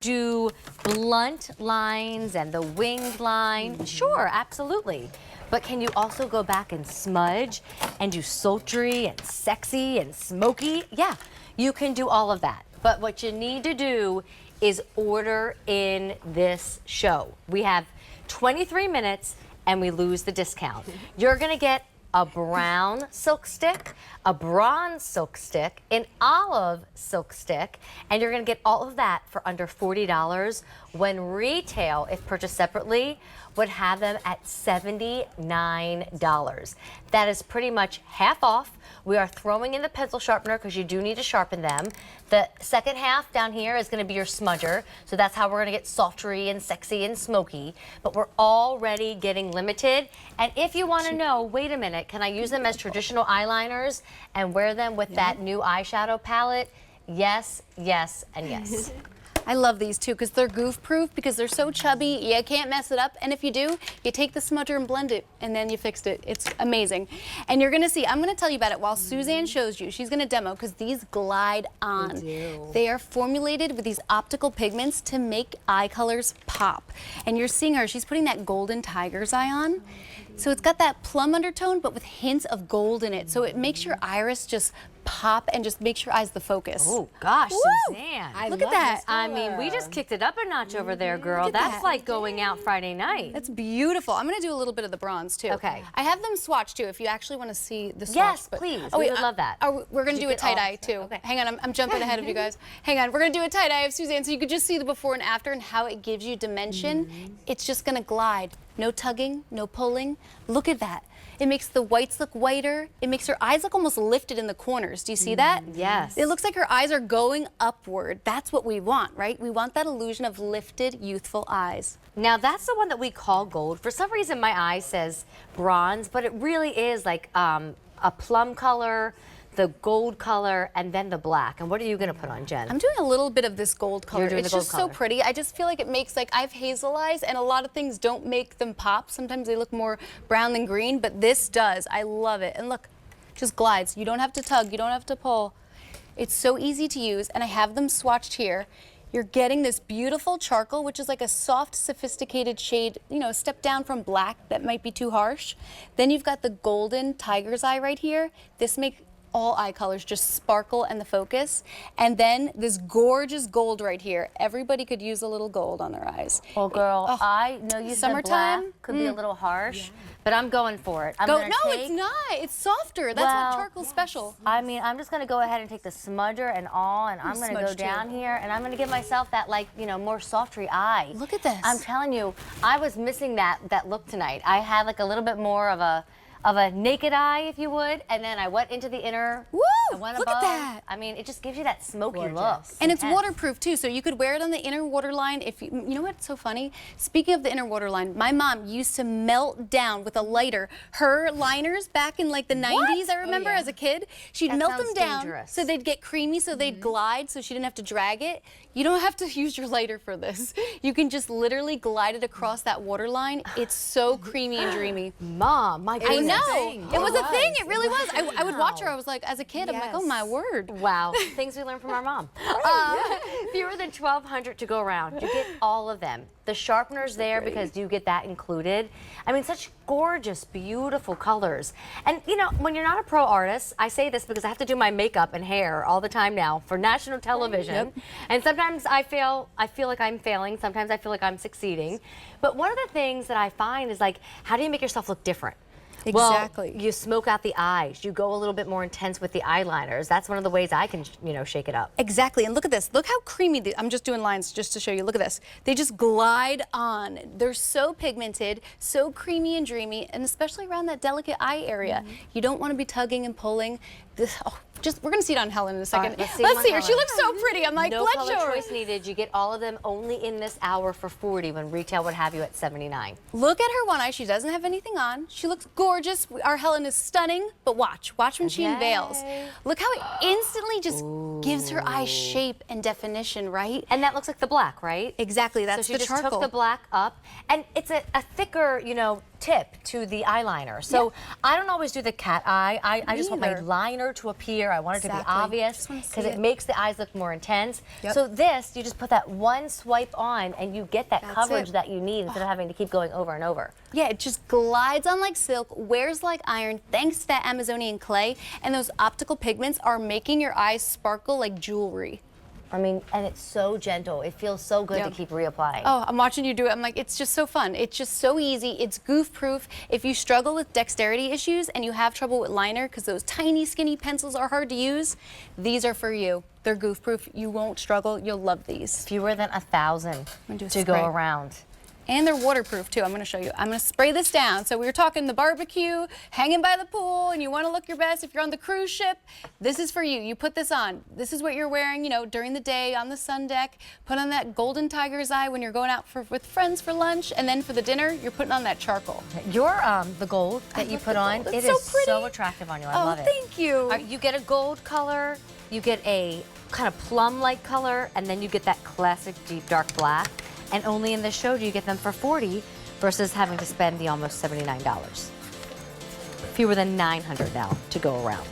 Do blunt lines and the winged line? Sure, absolutely. But can you also go back and smudge and do sultry and sexy and smoky? Yeah, you can do all of that. But what you need to do is order in this show. We have 23 minutes and we lose the discount. You're gonna get a brown silk stick, a bronze silk stick, an olive silk stick, and you're gonna get all of that for under $40 when retail, if purchased separately, would have them at $79. That is pretty much half off. We are throwing in the pencil sharpener because you do need to sharpen them. The second half down here is going to be your smudger, so that's how we're going to get sultry and sexy and smoky. But we're already getting limited. And if you want to know, wait a minute, can I use them as traditional eyeliners and wear them with that new eyeshadow palette? Yes, yes, and yes. I love these too because they're goof proof because they're so chubby, you can't mess it up. And if you do, you take the smudger and blend it and then you fixed it. It's amazing. And you're gonna see, I'm gonna tell you about it while Suzanne shows you. She's gonna demo because these glide on. They are formulated with these optical pigments to make eye colors pop. And you're seeing her, she's putting that golden tiger's eye on. So it's got that plum undertone but with hints of gold in it. So it makes your iris just pop and just makes your eyes the focus. Oh gosh, Woo! Suzanne. Look at that. I mean, we just kicked it up a notch over there, girl. That's like going out Friday night. That's beautiful. I'm going to do a little bit of the bronze too. Okay. I have them swatched too if you actually want to see the swatch. Yes, please. Oh, we would love that. We're going to do a tight eye too. Okay. Hang on, I'm jumping ahead of you guys. Hang on, we're going to do a tight eye of Suzanne so you could just see the before and after and how it gives you dimension. It's just going to glide. No tugging, no pulling. Look at that. It makes the whites look whiter. It makes her eyes look almost lifted in the corners. Do you see that? Yes. It looks like her eyes are going upward. That's what we want, right? We want that illusion of lifted, youthful eyes. Now that's the one that we call gold. For some reason my eye says bronze, but it really is like a plum color, the gold color, and then the black. And what are you gonna put on, Jen? I'm doing a little bit of this gold color. You're doing it's the gold just color. so pretty. I just feel like it makes, like, I have hazel eyes and a lot of things don't make them pop. Sometimes they look more brown than green, but this does. I love it. And look, just glides. You don't have to tug, you don't have to pull. It's so easy to use, and I have them swatched here. You're getting this beautiful charcoal, which is like a soft, sophisticated shade, you know, a step down from black that might be too harsh. Then you've got the golden tiger's eye right here. This makes all eye colors just sparkle and the focus. And then this gorgeous gold right here. Everybody could use a little gold on their eyes. Oh, girl, I know you said black could be a little harsh, but I'm going for it. No, it's not. It's softer. That's what charcoal's special. I mean, I'm just going to go ahead and take the smudger and all, and I'm going to go down here, and I'm going to give myself that, like, you know, more softery eye. Look at this. I'm telling you, I was missing that look tonight. I had, like, a little bit more of a naked eye, if you would, and then I went into the inner. Woo! I went Look above. at that. I mean, it just gives you that smoky look. And it's waterproof too, so you could wear it on the inner waterline. If you know what's so funny? Speaking of the inner waterline, my mom used to melt down with a lighter her liners back in like the 90s. I remember as a kid, she'd melt them down so they'd get creamy, so they'd glide, so she didn't have to drag it. You don't have to use your lighter for this. You can just literally glide it across that waterline. It's so creamy and dreamy. Mom, my goodness. I know. It was a thing. It really was. I would watch her. I was like, as a kid, I'm like, oh my word. Wow. Things we learned from our mom. Fewer than 1,200 to go around. You get all of them. The sharpener's there because you get that included. I mean, such gorgeous, beautiful colors. And you know, when you're not a pro artist, I say this because I have to do my makeup and hair all the time now for national television. And sometimes I feel like I'm failing. Sometimes I feel like I'm succeeding. But one of the things that I find is, like, how do you make yourself look different? Exactly. Well, you smoke out the eyes. You go a little bit more intense with the eyeliners. That's one of the ways I can, you know, shake it up. Exactly. And look at this. Look how creamy. I'm just doing lines just to show you. Look at this. They just glide on. They're so pigmented, so creamy and dreamy, and especially around that delicate eye area. You don't want to be tugging and pulling. This, we're going to see it on Helen in a second. Right, let's see her. She looks so pretty. I'm like, no let's color show her. choice needed. You get all of them only in this hour for $40 when retail would have you at $79. Look at her one eye. She doesn't have anything on. She looks gorgeous. Our Helen is stunning, but watch when she unveils. Look how it instantly just gives her eyes shape and definition, right? And that looks like the black, right? Exactly. That's so she the just charcoal. took the black up, and it's a thicker, you know, tip to the eyeliner. So I don't always do the cat eye. I just want my Neither. liner to appear. I want it to be Exactly. obvious Just wanna see because it it. makes the eyes look more intense. Yep. So this, you just put that one swipe on and you get that That's coverage it. that you need instead of having to keep going over and over. Yeah, it just glides on like silk, wears like iron, thanks to that Amazonian clay, and those optical pigments are making your eyes sparkle like jewelry. I mean, and it's so gentle. It feels so good to Yep. keep reapplying. Oh, I'm watching you do it. I'm like, it's just so fun. It's just so easy. It's goof proof. If you struggle with dexterity issues and you have trouble with liner because those tiny skinny pencils are hard to use, these are for you. They're goof proof. You won't struggle. You'll love these. Fewer than 1,000 gonna do a to spray. go around. And they're waterproof too. I'm going to show you. I'm going to spray this down. So we were talking the barbecue, hanging by the pool, and you want to look your best. If you're on the cruise ship, this is for you. You put this on. This is what you're wearing, you know, during the day on the sun deck. Put on that golden tiger's eye when you're going out with friends for lunch, and then for the dinner, you're putting on that charcoal. Your the gold that you love put the on, gold. it It's is so pretty. so attractive on you. I love it. Thank you. You get a gold color, you get a kind of plum-like color, and then you get that classic deep dark black. And only in this show do you get them for $40 versus having to spend the almost $79. Fewer than 900 now to go around.